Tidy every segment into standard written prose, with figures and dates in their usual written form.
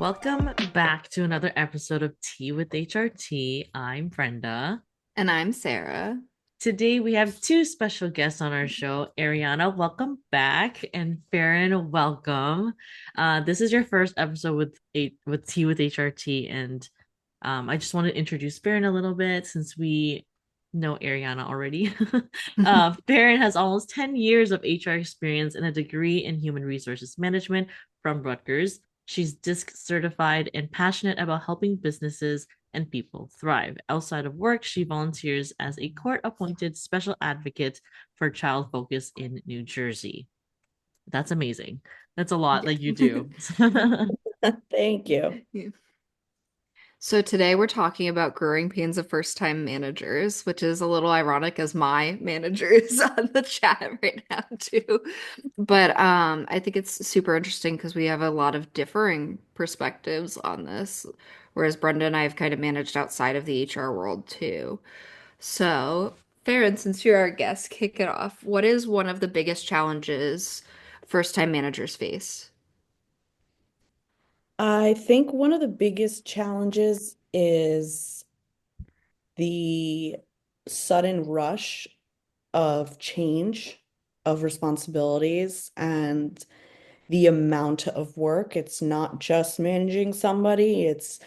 Welcome back to another episode of Tea with HRT. I'm Brenda. And I'm Sarah. Today we have two special guests on our show. Ariana, welcome back, and Farron, welcome. This is your first episode with Tea with HRT, and I just want to introduce Farron a little bit since we know Ariana already. Farron has almost 10 years of HR experience and a degree in human resources management from Rutgers. She's DISC certified and passionate about helping businesses and people thrive. Outside of work, she volunteers as a court appointed special advocate for Child Focus in New Jersey. That's amazing. That's a lot that you do. Thank you. Yeah. So today we're talking about growing pains of first-time managers, which is a little ironic as my manager is on the chat right now too. But I think it's super interesting because we have a lot of differing perspectives on this, whereas Brenda and I have kind of managed outside of the HR world too. So, Farron, since you're our guest, kick it off. What is one of the biggest challenges first-time managers face? I think one of the biggest challenges is the sudden rush of change of responsibilities and the amount of work. It's not just managing somebody, it's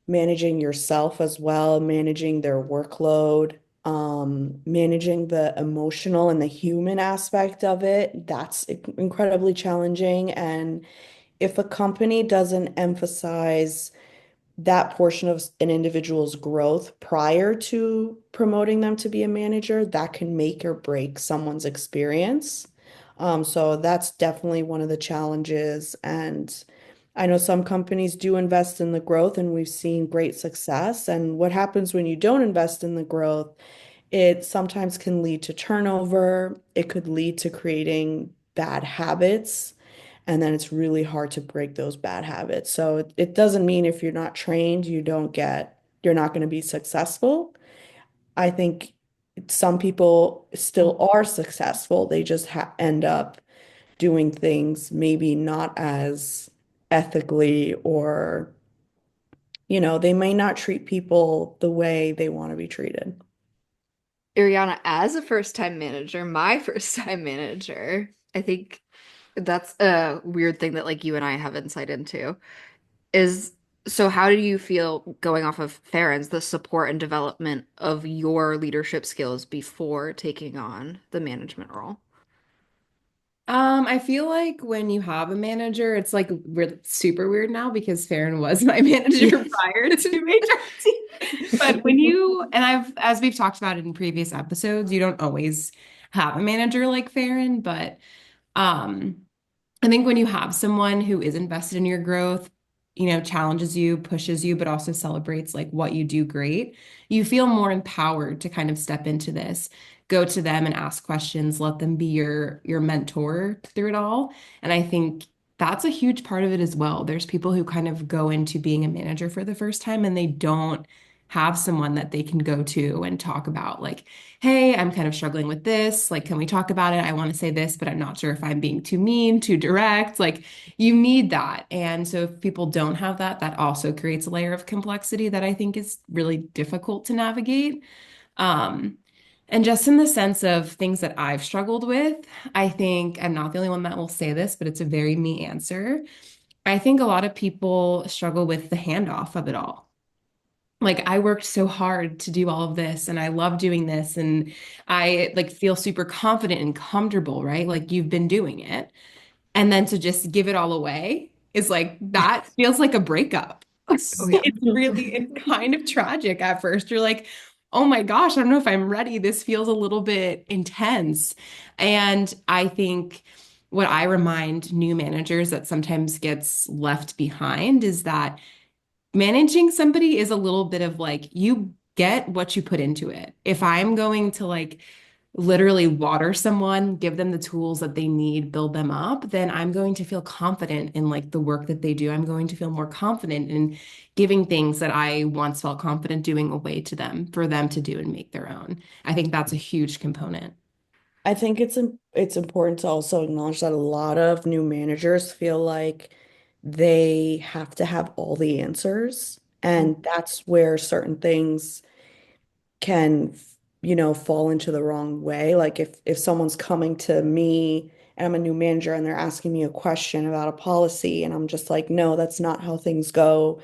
managing yourself as well, managing their workload, managing the emotional and the human aspect of it. That's incredibly challenging. And if a company doesn't emphasize that portion of an individual's growth prior to promoting them to be a manager, that can make or break someone's experience. So that's definitely one of the challenges. And I know some companies do invest in the growth, and we've seen great success. And what happens when you don't invest in the growth? It sometimes can lead to turnover. It could lead to creating bad habits. And then it's really hard to break those bad habits. So it doesn't mean if you're not trained, you're not going to be successful. I think some people still are successful. They just ha end up doing things maybe not as ethically, or, they may not treat people the way they want to be treated. Ariana, as a first-time manager, my first-time manager, I think that's a weird thing that like you and I have insight into. Is so how do you feel going off of Farron's, the support and development of your leadership skills before taking on the management role? I feel like when you have a manager, it's like we're super weird now because Farron was my manager prior to HRT. But as we've talked about in previous episodes, you don't always have a manager like Farron, but um, I think when you have someone who is invested in your growth, challenges you, pushes you, but also celebrates like what you do great, you feel more empowered to kind of step into this, go to them and ask questions, let them be your mentor through it all. And I think that's a huge part of it as well. There's people who kind of go into being a manager for the first time and they don't have someone that they can go to and talk about like, hey, I'm kind of struggling with this. Like, can we talk about it? I want to say this, but I'm not sure if I'm being too mean, too direct. Like, you need that. And so if people don't have that, that also creates a layer of complexity that I think is really difficult to navigate. Um, and just in the sense of things that I've struggled with, I think I'm not the only one that will say this, but it's a very me answer. I think a lot of people struggle with the handoff of it all. Like I worked so hard to do all of this and I love doing this and I like feel super confident and comfortable, right? Like you've been doing it. And then to just give it all away is like that feels like a breakup. Oh yeah. It's kind of tragic at first. You're like, oh my gosh, I don't know if I'm ready. This feels a little bit intense. And I think what I remind new managers that sometimes gets left behind is that managing somebody is a little bit of like you get what you put into it. If I'm going to like literally water someone, give them the tools that they need, build them up, then I'm going to feel confident in like the work that they do. I'm going to feel more confident in giving things that I once felt confident doing away to them for them to do and make their own. I think that's a huge component. I think it's important to also acknowledge that a lot of new managers feel like they have to have all the answers. And that's where certain things can, fall into the wrong way. Like if someone's coming to me and I'm a new manager and they're asking me a question about a policy and I'm just like, no, that's not how things go.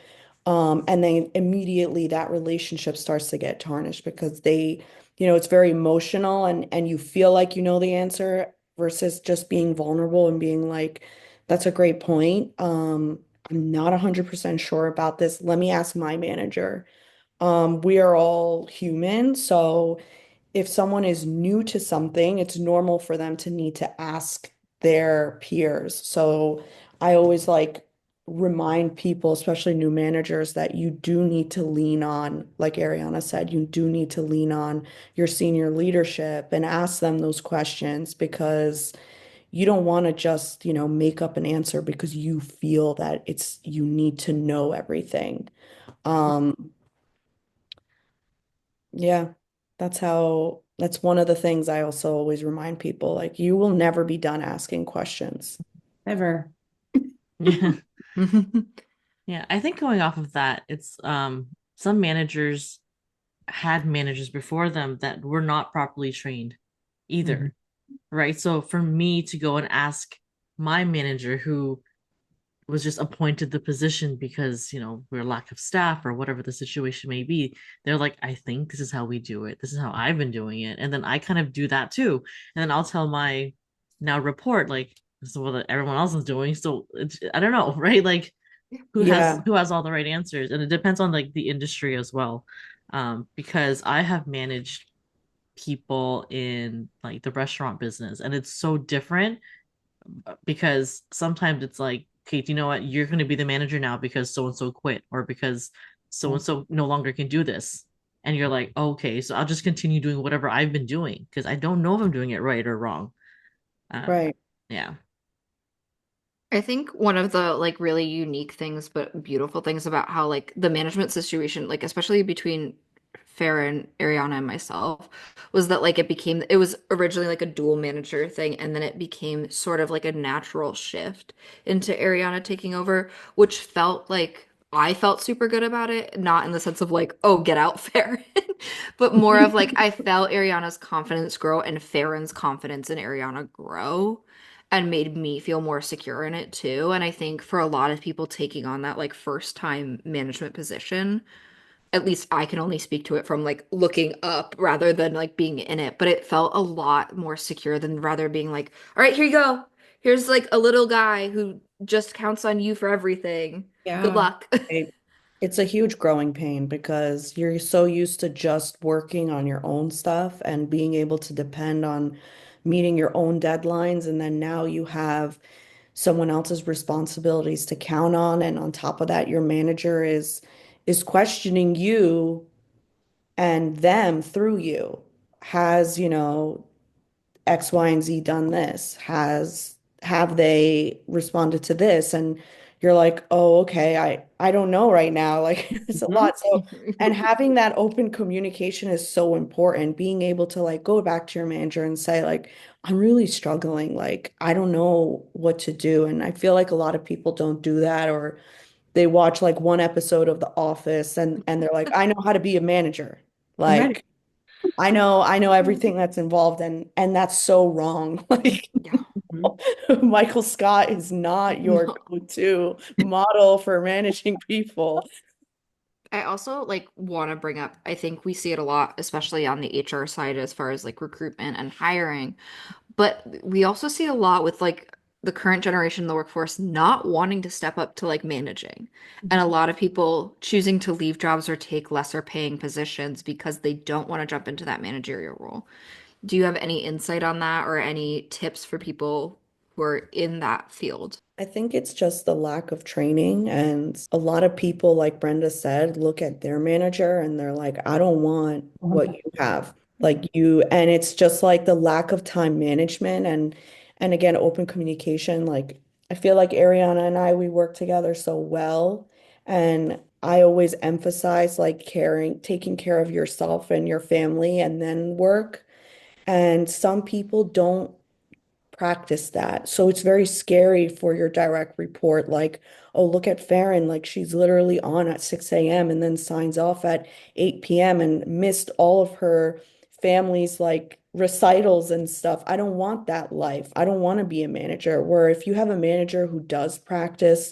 And then immediately that relationship starts to get tarnished because it's very emotional and you feel like you know the answer versus just being vulnerable and being like, that's a great point. I'm not 100% sure about this. Let me ask my manager. We are all human, so if someone is new to something, it's normal for them to need to ask their peers. So I always like remind people, especially new managers, that you do need to lean on, like Ariana said, you do need to lean on your senior leadership and ask them those questions because you don't want to just, make up an answer because you feel that you need to know everything. Um, Yeah, that's one of the things I also always remind people, like you will never be done asking questions. Ever. Yeah. Yeah, I think going off of that, it's some managers had managers before them that were not properly trained Mhm. either, right? So for me to go and ask my manager who was just appointed the position because, we're lack of staff or whatever the situation may be, they're like, I think this is how we do it. This is how I've been doing it. And then I kind of do that too. And then I'll tell my now report, like, this is what everyone else is doing. So I don't know, right? Like who has Yeah, who has all the right answers, and it depends on like the industry as well, because I have managed people in like the restaurant business and it's so different because sometimes it's like, okay, do you know what, you're going to be the manager now because so and so quit or because so and so no longer can do this, and you're like, oh, okay, so I'll just continue doing whatever I've been doing because I don't know if I'm doing it right or wrong. um right. yeah. I think one of the like really unique things but beautiful things about how like the management situation, like especially between Farron, Ariana, and myself, was that like it was originally like a dual manager thing, and then it became sort of like a natural shift into Ariana taking over, which felt like I felt super good about it, not in the sense of like, oh, get out, Farron, but more of like I felt Ariana's confidence grow and Farron's confidence in Ariana grow and made me feel more secure in it too. And I think for a lot of people taking on that like first time management position, at least I can only speak to it from like looking up rather than like being in it, but it felt a lot more secure than rather being like, all right, here you go. Here's like a little guy who just counts on you for everything. Good Yeah. luck. Right. It's a huge growing pain because you're so used to just working on your own stuff and being able to depend on meeting your own deadlines. And then now you have someone else's responsibilities to count on. And on top of that, your manager is questioning you and them through you. Has, X, Y, and Z done this? Have they responded to this? And you're like, oh, okay, I don't know right now. Like it's a Mhm. lot. So, and having that open communication is so important. Being able to like go back to your manager and say, like, I'm really struggling. Like, I don't know what to do. And I feel like a lot of people don't do that, or they watch like one episode of The Office and they're like, I know how to be a manager. I'm ready. Like I know everything that's involved and that's so wrong. Like Yeah. Mhm. Michael Scott is not your No. go-to model for managing people. I also like want to bring up, I think we see it a lot, especially on the HR side as far as like recruitment and hiring. But we also see a lot with like the current generation in the workforce not wanting to step up to like managing. And a lot of people choosing to leave jobs or take lesser paying positions because they don't want to jump into that managerial role. Do you have any insight on that or any tips for people who are in that field? I think it's just the lack of training. And a lot of people, like Brenda said, look at their manager and they're like, I don't want what you have. Like you, and it's just like the lack of time management and again, open communication. Like I feel like Ariana and I, we work together so well. And I always emphasize like taking care of yourself and your family and then work. And some people don't practice that. So it's very scary for your direct report, like, oh, look at Farron, like she's literally on at 6 a.m. and then signs off at 8 p.m. and missed all of her family's like recitals and stuff. I don't want that life. I don't want to be a manager. Where if you have a manager who does practice,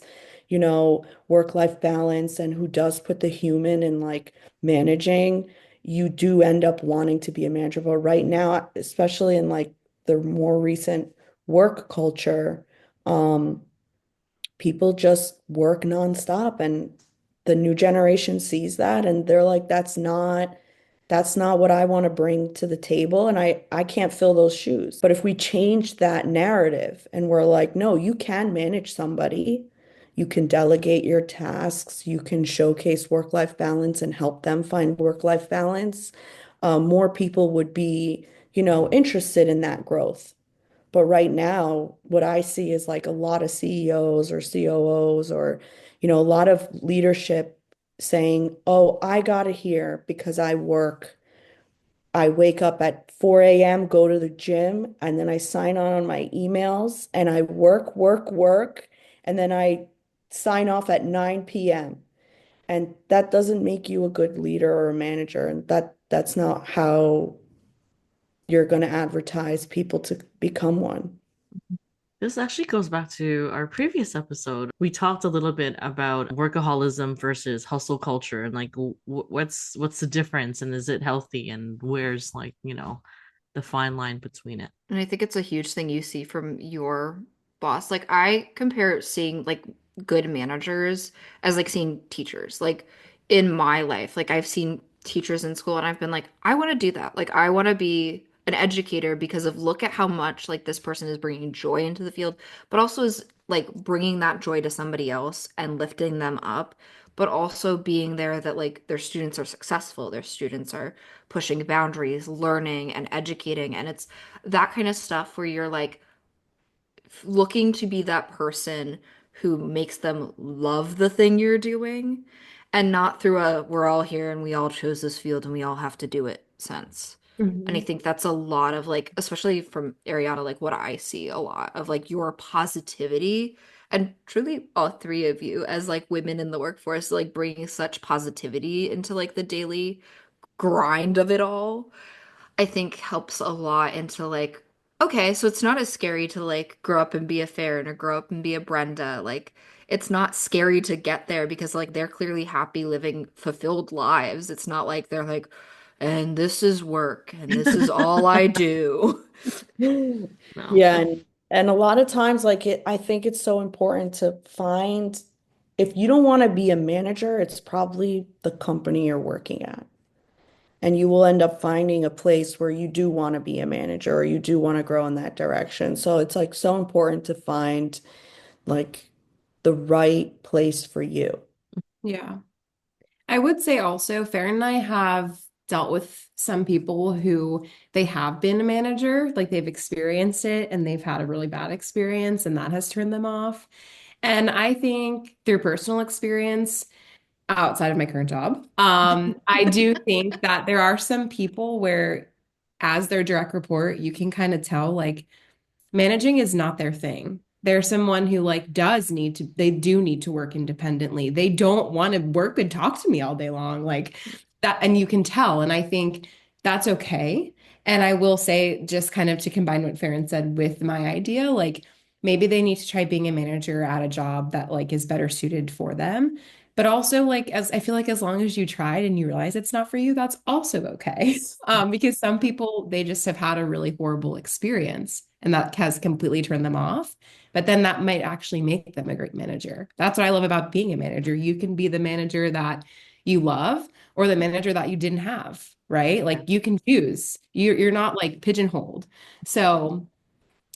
work-life balance and who does put the human in like managing, you do end up wanting to be a manager. But right now, especially in like the more recent work culture, um, people just work nonstop, and the new generation sees that and they're like, that's not what I want to bring to the table, and I can't fill those shoes. But if we change that narrative and we're like, no, you can manage somebody, you can delegate your tasks, you can showcase work-life balance and help them find work-life balance, more people would be, interested in that growth. But right now, what I see is like a lot of CEOs or COOs or, a lot of leadership saying, oh, I got it here because I wake up at 4 a.m., go to the gym, and then I sign on my emails and I work, work, work, and then I sign off at 9 p.m. And that doesn't make you a good leader or a manager. And that's not how you're going to advertise people to become one. This actually goes back to our previous episode. We talked a little bit about workaholism versus hustle culture and like what's the difference and is it healthy and where's like, the fine line between it. And I think it's a huge thing you see from your boss. Like I compare seeing like good managers as like seeing teachers. Like in my life, like I've seen teachers in school and I've been like, I want to do that. Like I want to be an educator because of look at how much like this person is bringing joy into the field, but also is like bringing that joy to somebody else and lifting them up, but also being there that like their students are successful, their students are pushing boundaries, learning and educating. And it's that kind of stuff where you're like looking to be that person who makes them love the thing you're doing and not through a we're all here and we all chose this field and we all have to do it sense. And I Mhm. think that's a lot of like, especially from Ariana, like what I see a lot of like your positivity and truly all three of you as like women in the workforce, like bringing such positivity into like the daily grind of it all. I think helps a lot into like, okay, so it's not as scary to like grow up and be a Farron or grow up and be a Brenda. Like, it's not scary to get there because like they're clearly happy living fulfilled lives. It's not like they're like, and this is work and this is all I do. No. Yeah, and a lot of times like I think it's so important to find, if you don't want to be a manager, it's probably the company you're working at. And you will end up finding a place where you do want to be a manager or you do want to grow in that direction. So it's like so important to find like the right place for you. Yeah. I would say also, Farron and I have dealt with some people who they have been a manager, like they've experienced it and they've had a really bad experience and that has turned them off. And I think through personal experience, outside of my current job, I do think that there are some people where, as their direct report, you can kind of tell like managing is not their thing. They're someone who like they do need to work independently. They don't want to work and talk to me all day long like that. And you can tell. And I think that's okay. And I will say, just kind of to combine what Farron said with my idea, like maybe they need to try being a manager at a job that like is better suited for them. But also, like, as I feel like as long as you tried and you realize it's not for you, that's also okay. Because some people, they just have had a really horrible experience and that has completely turned them off. But then that might actually make them a great manager. That's what I love about being a manager. You can be the manager that you love or the manager that you didn't have, right? Like you can choose. You're not like pigeonholed. So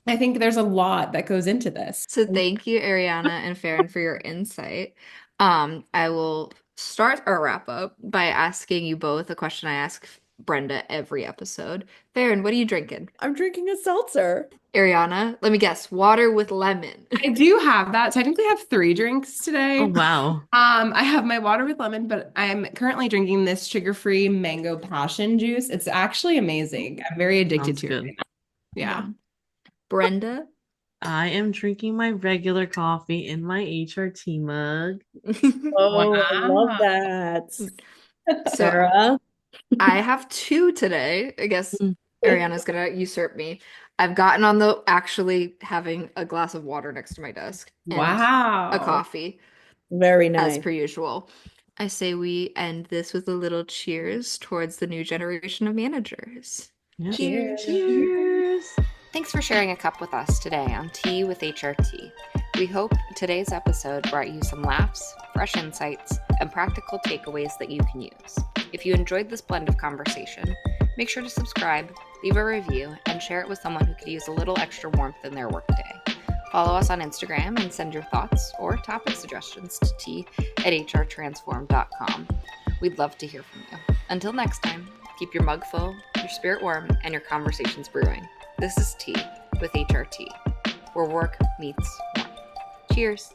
I think there's a lot that goes into this. So thank you, Ariana and Farron, for your insight. I will start our wrap up by asking you both a question I ask Brenda every episode. Farron, what are you drinking? I'm drinking a seltzer. Ariana, let me guess, water with lemon. I do have that. Technically, I have three drinks today. Oh wow. I have my water with lemon, but I'm currently drinking this sugar-free mango passion juice. It's actually amazing. I'm very addicted Sounds to it good. right now. Yeah. Brenda? I am drinking my regular coffee in my HRT mug. Oh, I love Wow. that. So Sarah? I have two today. I guess Mm. Ariana's gonna usurp me. I've gotten on the actually having a glass of water next to my desk and a Wow. coffee, Very as nice. per usual. I say we end this with a little cheers towards the new generation of managers. Yeah. Cheers. Cheers. Thanks for sharing a cup with us today on Tea with HRT. We hope today's episode brought you some laughs, fresh insights, and practical takeaways that you can use. If you enjoyed this blend of conversation, make sure to subscribe, leave a review, and share it with someone who could use a little extra warmth in their workday. Follow us on Instagram and send your thoughts or topic suggestions to tea@hrtransform.com. We'd love to hear from you. Until next time, keep your mug full, your spirit warm, and your conversations brewing. This is Tea with HRT, where work meets warmth. Cheers.